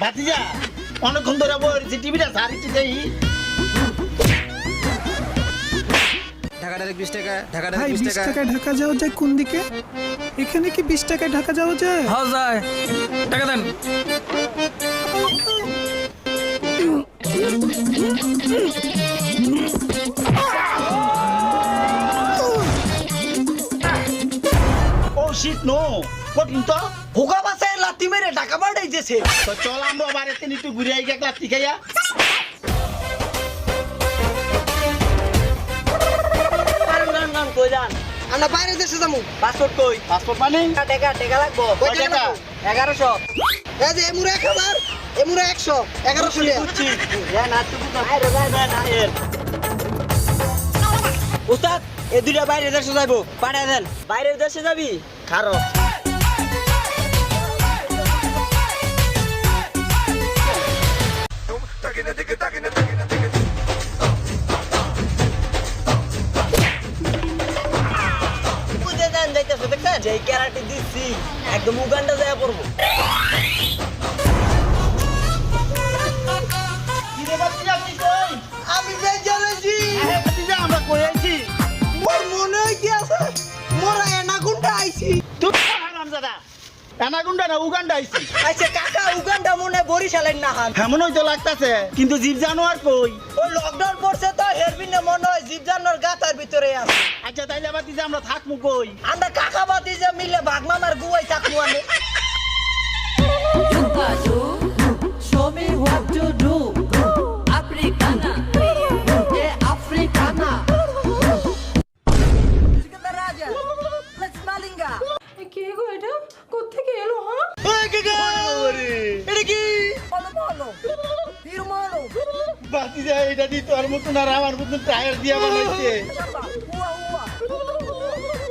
ভাতিজা অনেকক্ষণ ধরে বলছি টিভিটা সারিতে যাই। ঢাকা ডাইরেক্ট 20 টাকা, ঢাকা ভাই ডাইরেক্ট 20 টাকায় ঢাকা যাওয়া যায় কোন দিকে? এখানে কি 20 টাকায় ঢাকা যাওয়া যায়? হ্যাঁ যায়। টাকা দেন। ও শিট নো, কঠিন তো। হোগা বাসায় লাথি মেরে ঢাকা বাড়াই যেছে। তো চল আমরা বাড়িতে একটু ঘুরে আই গেলাম খাইয়া। কই যান? আমরা বাইরে দেশে যাবো। পাসপোর্ট কই? পাসপোর্ট মানে টাকা লাগবো। কয় টাকা? 1100। এই যে এমুরা 1000, এমুরা 100, 1100 টাকা। বুঝছি। না তুমি তো বাইরে না এর উস্তাদ এই দুইটা বাইরে দেশে যাইবো, পাঠায় দেন। বাইরের দেশে যাবি? খারো বুঝে যান যাইতেছে, দেখছেন? যেই ক্যারাটে দিচ্ছি একদম উগান্ডা যায় পড়বো। কি রে ভাতিজা কি কই? আমি যাই চলেছি। আরে ভাতিজা আমরা কই আইছি? মোর মনে হয় কি আছে মোরা এনাগুন্ডা আইছি। তুই হারামজাদা। এনাগুন্ডা না উগান্ডা আইছি। আচ্ছা কাকা উগান্ডা মনে হয় বরিশালের না হান। এমন হয়তো লাগতাছে কিন্তু জীব জানোয়ার কই? ওই লকডাউন পড়ছে তো হেরবিনে মনে হয় জীব জানোয়ার গাতার ভিতরে আছে। আচ্ছা তাইলে ভাতিজা আমরা থাকমু কই? আমরা কাকা বাতি যে মিলে বাগমামার গুয়াই থাকবো আমি। Show me what to do. Africana, yeah, Africana. কে গো এটা? কোত্থেকে এলো হ্যাঁ? ওই কাকা এটা কি? বলো বলো হিরো মারো। ভাতিজা এটা দি তোর মতন আর আমার মতন টায়ার দিয়া বানাইছে। উয়া উয়া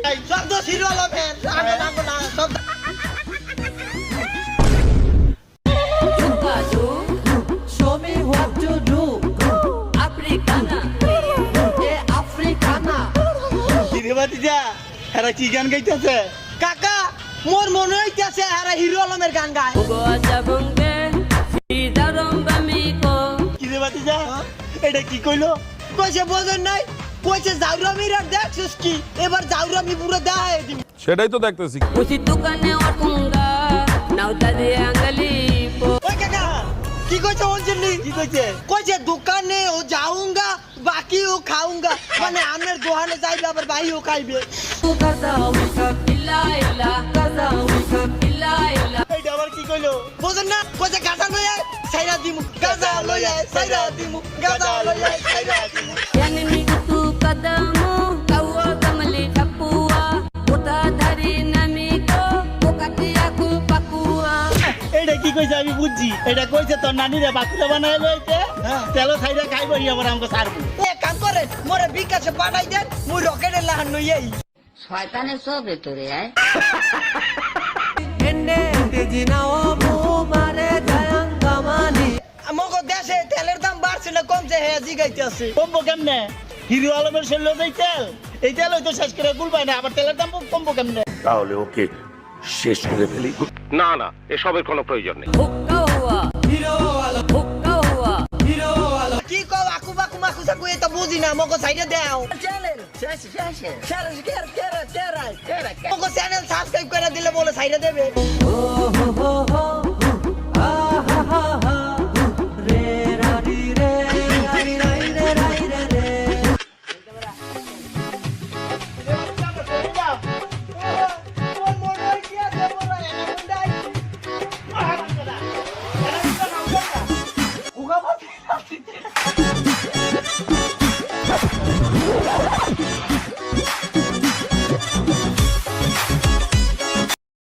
এই শব্দ হিরো লবেন আগে নাগো না শব্দ। Show me what to do. Africana, yeah, Africana. কি রে ভাতিজা এরা কি গান গাইতেছে? কাকা মোর মনে হইতাছে এরা হিরো আলমের গান গায়। কি রে ভাতিজা এটা কি কইলো? কইছে বোঝেন নাই, কইছে জাউরামির আর দেখছিস কি এবার জাউরামি পুরো দেখায় দিবি। সেটাই তো দেখতেছি। ওই কাকা কি কইছে অঞ্জলি? কি কইছে? কইছে দোকানে ও যাউঙ্গা বাকি ও খাউঙ্গা, মানে আমের দোকানে যাইবে আবার ভাইও খাইবে। এইটা আবার কি কইলো? বোঝেন না, কইছে গাজা লই আয় সাইরা দিমু, গাজা লই আয় সাইরা দিমু, গাজা লই আয় সাইরা দিমু। এইটা কি কইছে আমি বুঝছি। এটা কইছে তোর নানিরে বাকুরা বানায় লইতে তেল খাইরা খাইব আবার আমাকে ছাড়বো। এ কাম করে মোরে বিকাশে পাঠাই দেন, মুই রকেটের লাহান নই এই। শয়তানের সব ভেতরে আয়। আমাগো দেশে তেলের দাম বাড়ছে না কমছে হে জিগাইতে আছে। কমবো কেমনে? হিরো আলমের শরীর এই তেল, এই তেল হয়তো শেষ করে গুলবাই না, আবার তেলের দাম কমবো কেমনে? তাহলে ওকে শেষ করে ফেলি। না না এসবের কোনো প্রয়োজন নেই। কি কও আকু বাকু মাকু সাকু এটা বুঝি না, মগো সাইডে দাও। চ্যানেল মগো চ্যানেল সাবস্ক্রাইব করে দিলে বলে সাইডে দেবে।